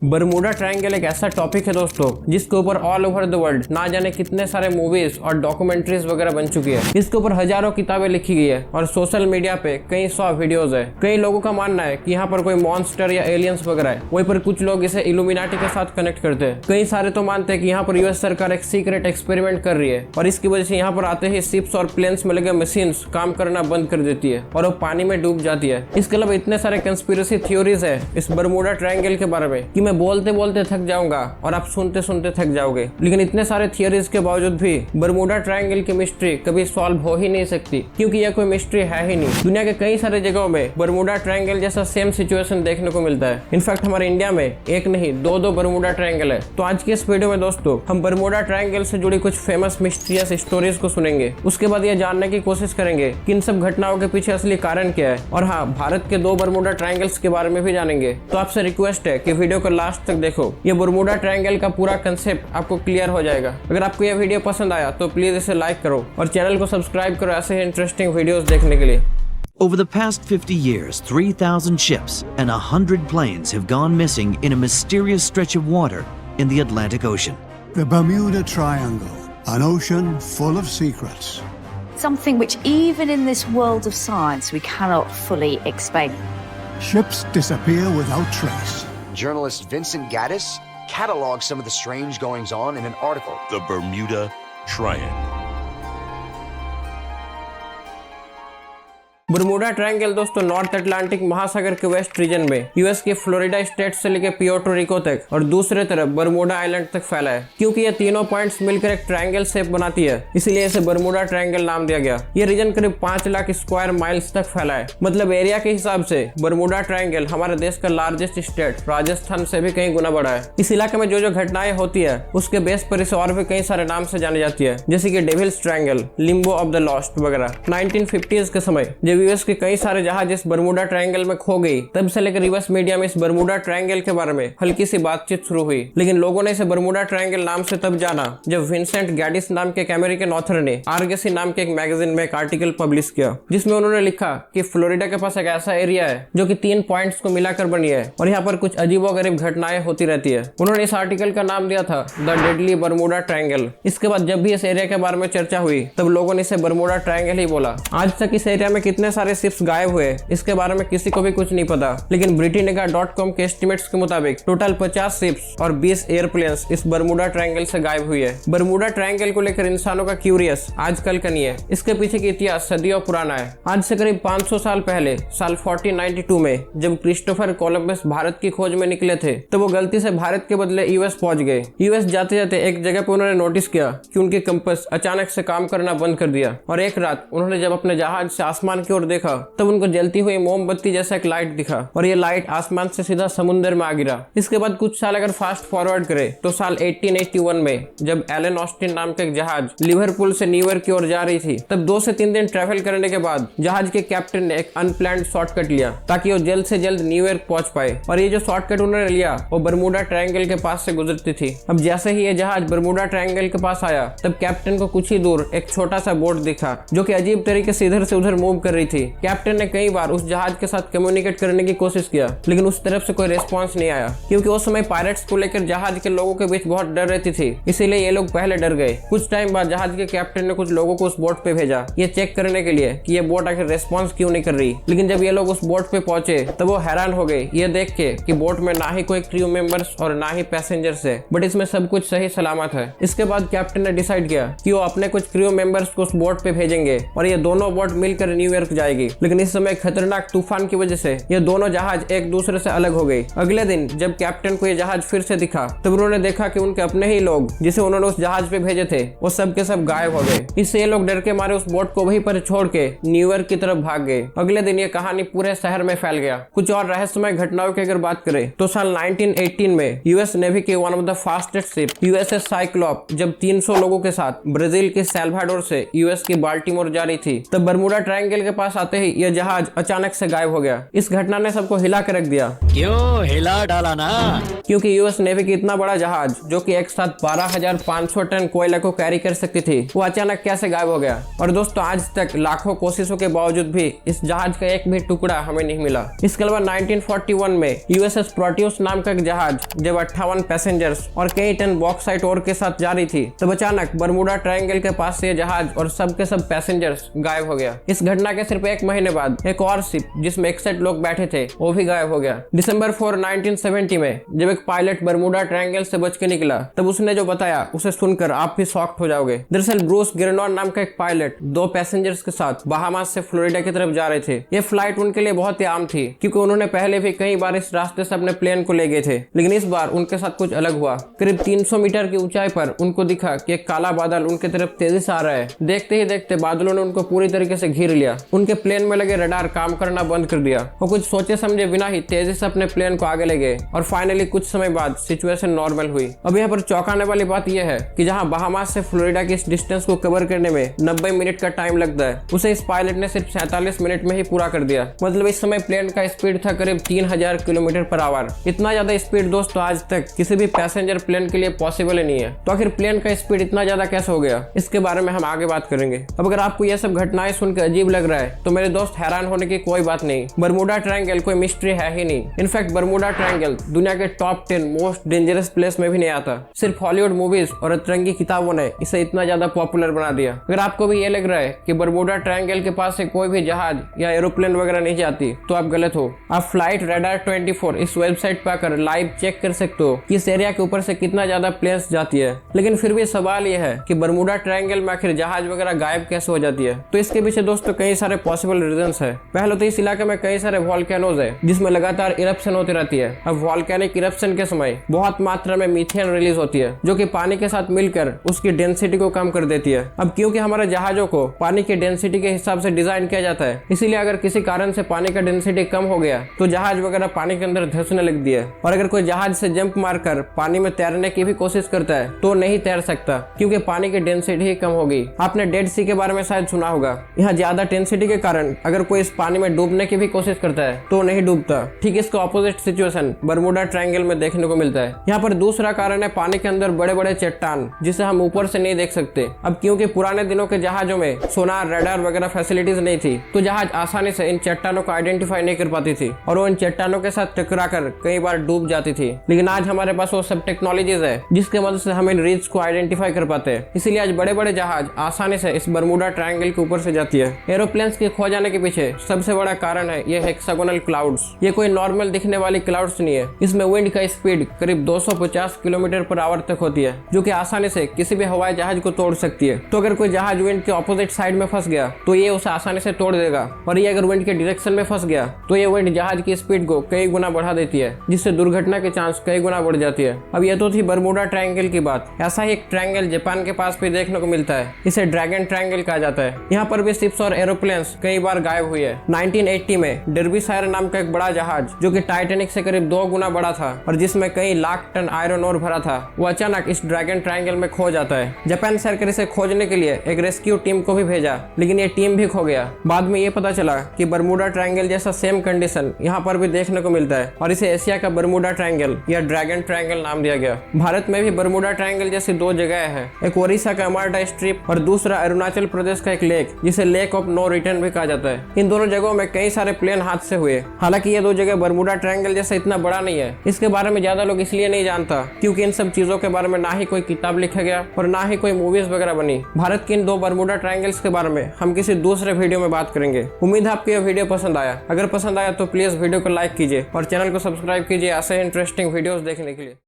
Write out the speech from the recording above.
Bermuda triangle एक ऐसा topic है दोस्तों जिसके ऊपर ऑल ओवर द वर्ल्ड ना जाने कितने सारे मूवीज और डॉक्यूमेंट्रीज वगैरह बन चुकी है। इसके ऊपर हजारों किताबें लिखी गई है और सोशल मीडिया पे कई 100 वीडियोस है। कई लोगों का मानना है कि यहाँ पर कोई मॉन्स्टर या एलियंस वगैरह है, वहीं पर कुछ लोग इसे इल्यूमिनाटी के साथ कनेक्ट करते हैं। कई सारे तो मानते हैं कि यहाँ पर यूएस सरकार एक सीक्रेट एक्सपेरिमेंट कर रही है और इसकी वजह से यहाँ पर आते ही शिप्स और प्लेन्स में लगे मशीन काम करना बंद कर देती है और वो पानी में डूब जाती है। इसके अलावा इतने सारे कंस्पिरेसी थ्योरीज है इस बरमूडा ट्रायंगल के बारे में कि मैं बोलते बोलते थक जाऊंगा और आप सुनते सुनते थक जाओगे। लेकिन इतने सारे थियरीज के बावजूद भी बरमूडा ट्रायंगल की मिस्ट्री कभी सॉल्व हो ही नहीं सकती, क्योंकि यह कोई मिस्ट्री है ही नहीं। दुनिया के कई सारे जगहों में बरमूडा ट्रायंगल जैसा सेम सिचुएशन देखने को मिलता है। इनफैक्ट हमारे इंडिया में एक नहीं दो बरमूडा ट्रायंगल है। तो आज की इस वीडियो में दोस्तों हम बरमूडा ट्रायंगल से जुड़ी कुछ फेमस मिस्ट्रियस स्टोरीज को सुनेंगे। उसके बाद यह जानने की कोशिश करेंगे कि इन सब घटनाओं के पीछे असली कारण क्या है, और हाँ, भारत के 2 बरमूडा ट्रायंगल्स के बारे में भी जानेंगे। तो आपसे रिक्वेस्ट है कि वीडियो को लास्ट तक देखो, ये बरमूडा ट्रायंगल का पूरा कंसेप्ट आपको क्लियर हो जाएगा। अगर आपको यह वीडियो पसंद आया तो प्लीज इसे लाइक करो और चैनल को सब्सक्राइब करो ऐसे ही इंटरेस्टिंग वीडियोस देखने के लिए। Over the past 50 years, 3,000 ships and 100 planes have gone missing in a mysterious stretch of water in the Atlantic Ocean. The Bermuda Triangle, an ocean full of secrets. Something which even in this world of science we cannot fully explain. Ships disappear without trace. Journalist Vincent Gaddis cataloged some of the strange goings-on in an article. The Bermuda Triangle. Bermuda triangle दोस्तों north Atlantic महासागर के west region में US के Florida state से लेकर पियोर्टो रिको तक और दूसरे तरफ बरमूडा आइलैंड तक फैला है। क्योंकि ये तीनों पॉइंट्स मिलकर एक ट्रायंगल शेप बनाती है, इसीलिए इसे बरमूडा ट्रायंगल नाम दिया गया। ये रीजन करीब 5 लाख स्क्वायर माइल्स तक फैला है। मतलब एरिया के हिसाब से बरमूडा ट्रायंगल हमारे देश का लार्जेस्ट स्टेट राजस्थान से भी कई गुना बड़ा है। इस इलाके में जो घटनाएं होती है उसके बेस पर इसे और भी कई सारे नाम से जानी जाती है, जैसे कि Devil's Triangle, Limbo of the Lost वगैरह। 1950s के समय जब यूएस के कई सारे जहाज इस बरमूडा ट्रायंगल में खो गई, तब से लेकर यूएस मीडिया में इस बरमूडा ट्रायंगल के बारे में हल्की सी बातचीत शुरू हुई। लेकिन लोगों ने इसे बरमूडा ट्रायंगल नाम से तब जाना जब विंसेंट गैडिस नाम के एक अमेरिकन ऑथर ने आर्गसी नाम के एक मैगजीन में एक आर्टिकल पब्लिश किया, जिसमें उन्होंने लिखा कि फ्लोरिडा के पास एक ऐसा एरिया है जो कि 3 पॉइंट्स को मिलाकर बनी है और यहाँ पर कुछ अजीबोगरीब घटनाएं होती रहती है। उन्होंने इस आर्टिकल का नाम दिया था द डेडली बरमूडा ट्रायंगल। इसके बाद जब भी इस एरिया के बारे में चर्चा हुई तब लोगों ने इसे बरमूडा ट्रायंगल ही बोला। आज तक इस एरिया में कितने सारे शिप्स गायब हुए इसके बारे में किसी को भी कुछ नहीं पता, लेकिन Britannica.com के एस्टिमेट्स के मुताबिक टोटल 50 शिप्स और 20 एयरप्लेन्स इस बरमूडा ट्रायंगल से गायब हुई है। बरमूडा ट्रायंगल को लेकर इंसानों का क्यूरियस आजकल का नहीं है, इसके पीछे की इतिहास सदियों पुराना है। आज से करीब 500 साल पहले साल 1492 में जब क्रिस्टोफर कोलंबस भारत की खोज में निकले थे, तो वो गलती से भारत के बदले यूएस पहुंच गए। यूएस जाते जाते एक जगह पर उन्होंने नोटिस किया कि उनके कंपास अचानक से काम करना बंद कर दिया और एक रात उन्होंने जब अपने जहाज से आसमान की ओर देखा तब उनको जलती हुई मोमबत्ती जैसा एक लाइट दिखा और ये लाइट आसमान से सीधा समुद्र में आ गिरा। इसके बाद कुछ साल अगर फास्ट फॉरवर्ड करें तो साल 1881 में जब एलन ऑस्टिन नाम का एक जहाज लिवरपूल से न्यूयॉर्क की ओर जा रही थी, तब 2 से 3 दिन ट्रैवल करने के बाद जहाज के कैप्टन ने एक अनप्लान्ड शॉर्टकट लिया ताकि वो जल्द से जल्द न्यूयॉर्क पहुंच पाए। और ये जो शॉर्टकट उन्होंने लिया वो बरमूडा ट्रायंगल के पास से गुजरती थी। अब जैसे ही ये जहाज बरमूडा ट्रायंगल के पास आया तब कैप्टन को कुछ ही दूर एक छोटा सा बोट दिखा जो कि अजीब तरीके से इधर से उधर मूव कर रही थी। कैप्टन ने कई बार उस जहाज के साथ कम्युनिकेट करने की कोशिश किया, लेकिन उस तरफ से कोई रिस्पांस नहीं आया, क्योंकि उस समय पायरेट्स को लेकर जहाज के लोगों के बीच बहुत डर रहती थी, इसीलिए ये लोग पहले डर गए। कुछ टाइम बाद जहाज के कैप्टन ने कुछ लोगों को उस बोट पे भेजा ये चेक करने के लिए कि ये बोट आखिर रिस्पांस क्यों नहीं कर रही। लेकिन जब ये लोग उस बोट पे पहुंचे तब वो हैरान हो गए ये देख के कि बोट में ना ही कोई क्रू मेंबर्स और ना ही पैसेंजर्स है, बट इसमें सब कुछ सही सलामत है। इसके बाद कैप्टन ने डिसाइड किया कि वो अपने कुछ क्रू मेंबर्स को उस बोट पे भेजेंगे और ये दोनों बोट मिलकर न्यूयॉर्क जाएगी। लेकिन इस समय खतरनाक तूफान की वजह से ये दोनों जहाज एक दूसरे से अलग हो गए। अगले दिन जब कैप्टन को ये जहाज फिर से दिखा तब उन्होंने देखा कि उनके अपने ही लोग जिसे उन्होंने उस जहाज पे भेजे थे वो सब के सब गायब हो गए। इससे ये लोग डर के मारे उस बोट को वहीं पर छोड़ के न्यूयॉर्क की तरफ भाग गए। अगले दिन ये कहानी पूरे शहर में फैल गया। कुछ और रहस्यमय घटनाओं की अगर बात करें तो साल 1918 में यूएस नेवी की one of the fastest ship USS Cyclops जब 300 लोगों के साथ ब्राजील के साल्वाडोर से यूएस की बाल्टीमोर जा रही थी, तब बरमूडा ट्रायंगल के पास आते ही यह जहाज अचानक से गायब हो गया। इस घटना ने सबको हिला कर रख दिया। क्यों हिला डाला ना? क्योंकि यूएस नेवी की इतना बड़ा जहाज जो कि एक साथ 12,500 टन कोयला को कैरी कर सकती थी, वो अचानक कैसे गायब हो गया। और दोस्तों आज तक लाखों कोशिशों के बावजूद भी इस जहाज का एक भी टुकड़ा हमें नहीं मिला। इसके अलावा 1941 में यूएसएस प्रोटियस नाम का एक जहाज जब 58 पैसेंजर्स और कई टन बॉक्साइट ओर के साथ जा रही थी, तब अचानक बरमूडा ट्रायंगल के पास से जहाज और सब के सब पैसेंजर्स गायब हो गया। इस घटना के सिर्फ एक महीने बाद एक और शिप जिसमें 61 लोग बैठे थे वो भी गायब हो गया। दिसंबर 4, 1970 में जब एक पायलट बरमूडा ट्रायंगल से बच के निकला, तब उसने जो बताया उसे सुनकर आप भी शॉक्ड हो जाओगे। दरअसल ब्रूस गिरनॉन नाम का एक पायलट 2 पैसेंजर्स के साथ बहामास से फ्लोरिडा की तरफ जा रहे थे। ये फ्लाइट उनके लिए बहुत ही आम थी क्योंकि उन्होंने पहले भी कई बार इस रास्ते से अपने प्लेन को ले गए थे, लेकिन इस बार उनके साथ कुछ अलग हुआ। करीब 300 मीटर की ऊंचाई पर उनको दिखा कि एक काला बादल उनके तरफ तेजी से आ रहा है। देखते ही देखते बादलों ने उनको पूरी तरीके से घेर लिया। उनके प्लेन में लगे रडार काम करना बंद कर दिया। वो कुछ सोचे समझे बिना ही तेजी से अपने प्लेन को आगे ले गए और फाइनली कुछ समय बाद सिचुएशन नॉर्मल हुई। अब यहाँ पर चौंकाने वाली बात यह है कि जहाँ बहामास से फ्लोरिडा की इस डिस्टेंस को कवर करने में 90 मिनट का टाइम लगता है, उसे इस पायलट ने सिर्फ 47 मिनट में ही पूरा कर दिया। मतलब इस समय प्लेन का स्पीड था करीब 3000 किलोमीटर पर आवर। इतना ज्यादा स्पीड दोस्तों आज तक किसी भी पैसेंजर प्लेन के लिए पॉसिबल ही नहीं है। तो आखिर प्लेन का स्पीड इतना ज्यादा कैसे हो गया, इसके बारे में हम आगे बात करेंगे। अब अगर आपको यह सब घटनाएं सुनकर अजीब लग रहा है तो मेरे दोस्त हैरान होने की कोई बात नहीं। बरमूडा ट्रायंगल कोई मिस्ट्री है ही नहीं। इनफैक्ट बरमूडा ट्रायंगल दुनिया के टॉप 10 मोस्ट डेंजरस प्लेस में भी नहीं आता। सिर्फ हॉलीवुड मूवीज और अतरंगी किताबों ने इसे इतना ज्यादा पॉपुलर बना दिया। अगर आपको भी ये लग रहा है कि बरमूडा ट्रायंगल के पास से कोई भी जहाज या एरोप्लेन वगैरह नहीं जाती, तो आप गलत हो। आप फ्लाइट रडार 24 इस वेबसाइट पर आकर लाइव चेक कर सकते हो कि इस एरिया के ऊपर से कितना ज्यादा प्लेन्स जाती है। लेकिन फिर भी सवाल यह है कि बरमूडा ट्रायंगल में आखिर जहाज वगैरह गायब कैसे हो जाती है। तो इसके पीछे दोस्तों कई सारे पॉसिबल रीजंस है। पहले तो इस इलाके में कई सारे वॉल्केनोज है जिसमें लगातार इरप्शन होती रहती है। अब वॉल्केनिक इरप्शन के समय बहुत मात्रा में मीथेन रिलीज होती है जो कि पानी के साथ मिलकर उसकी डेंसिटी को कम कर देती है। अब क्योंकि हमारे जहाजों को पानी की डेंसिटी के हिसाब से डिजाइन किया जाता है, इसीलिए अगर किसी कारण से पानी का डेंसिटी कम हो गया तो जहाज वगैरह पानी के अंदर धंसने लगती है। और अगर कोई जहाज से जंप मारकर पानी में तैरने की भी कोशिश करता है तो नहीं तैर सकता क्योंकि पानी की डेंसिटी ही कम होगी। आपने डेड सी के बारे में शायद सुना होगा। यहाँ ज्यादा डेंसिटी के कारण अगर कोई इस पानी में डूबने की भी कोशिश करता है तो नहीं डूबता। ठीक इसका ऑपोजिट सिचुएशन बरमूडा ट्रायंगल में देखने को मिलता है। यहाँ पर दूसरा कारण है पानी के अंदर बड़े बड़े चट्टान जिसे हम ऊपर से नहीं देख सकते। अब क्योंकि पुराने दिनों के जहाजों में सोनार रडार वगैरह फैसिलिटीज नहीं थी तो जहाज आसानी से इन चट्टानों को आइडेंटिफाई नहीं कर पाती थी और वो इन चट्टानों के साथ टकराकर कई बार डूब जाती थी। लेकिन आज हमारे पास वो सब टेक्नोलॉजीज है जिसके मदद से हम इन रीच को आइडेंटिफाई कर पाते हैं। इसीलिए आज बड़े बड़े जहाज आसानी से इस बरमूडा ट्रायंगल के ऊपर से जाती है। एरोप्लेन्स के खो जाने के पीछे सबसे बड़ा कारण है ये हेक्सागोनल क्लाउड्स। ये कोई नॉर्मल दिखने वाली क्लाउड्स नहीं है। इसमें विंड का स्पीड करीब 250 किलोमीटर पर आवर तक होती है जो कि आसानी से किसी भी हवाई जहाज को तोड़ सकती है। तो अगर कोई जहाज विंड के ऑपोजिट साइड में फंस गया तो ये उसे आसानी से तोड़ देगा और ये अगर विंड के डायरेक्शन में फंस गया तो ये विंड जहाज की स्पीड को कई गुना बढ़ा देती है जिससे दुर्घटना के चांस कई गुना बढ़ जाती है। अब ये तो थी बरमूडा ट्रायंगल की बात। ऐसा ही एक ट्रायंगल जापान के पास भी देखने को मिलता है। इसे ड्रैगन ट्रायंगल कहा जाता है। यहाँ पर भी शिप्स और एरोप्लेन्स कई बार गायब हुई है। 1980 में डर्बीशायर नाम का एक बड़ा जहाज जो कि टाइटैनिक से करीब 2 गुना बड़ा था और जिसमें कई लाख टन आयरन ओर भरा था, वो अचानक इस ड्रैगन ट्रायंगल में खो जाता है। जापान सरकार इसे खोजने के लिए एक रेस्क्यू टीम को भी भेजा, लेकिन ये टीम भी खो गया। बाद में ये पता चला कि बरमूडा ट्रायंगल जैसा सेम कंडीशन यहाँ पर भी देखने को मिलता है और इसे एशिया का बरमूडा ट्रायंगल या ड्रैगन ट्रायंगल नाम दिया गया। भारत में भी बरमूडा ट्रायंगल जैसी 2 जगह है, एक ओडिशा का अमरटा स्ट्रिप और दूसरा अरुणाचल प्रदेश का एक लेक जिसे लेक ऑफ नो रिटर्न भी कहा जाता है। इन दोनों जगहों में कई सारे प्लेन हादसे हुए। हालांकि ये 2 जगह बरमूडा ट्रायंगल जैसा इतना बड़ा नहीं है। इसके बारे में ज्यादा लोग इसलिए नहीं जानता क्योंकि इन सब चीजों के बारे में ना ही कोई किताब लिखा गया और ना ही कोई मूवीज वगैरह बनी। भारत के इन 2 बरमूडा ट्रायंगल्स के बारे में हम किसी दूसरे वीडियो में बात करेंगे। उम्मीद है आपको यह वीडियो पसंद आया। अगर पसंद आया तो प्लीज वीडियो को लाइक कीजिए और चैनल को सब्सक्राइब कीजिए ऐसे इंटरेस्टिंग वीडियोस देखने के लिए।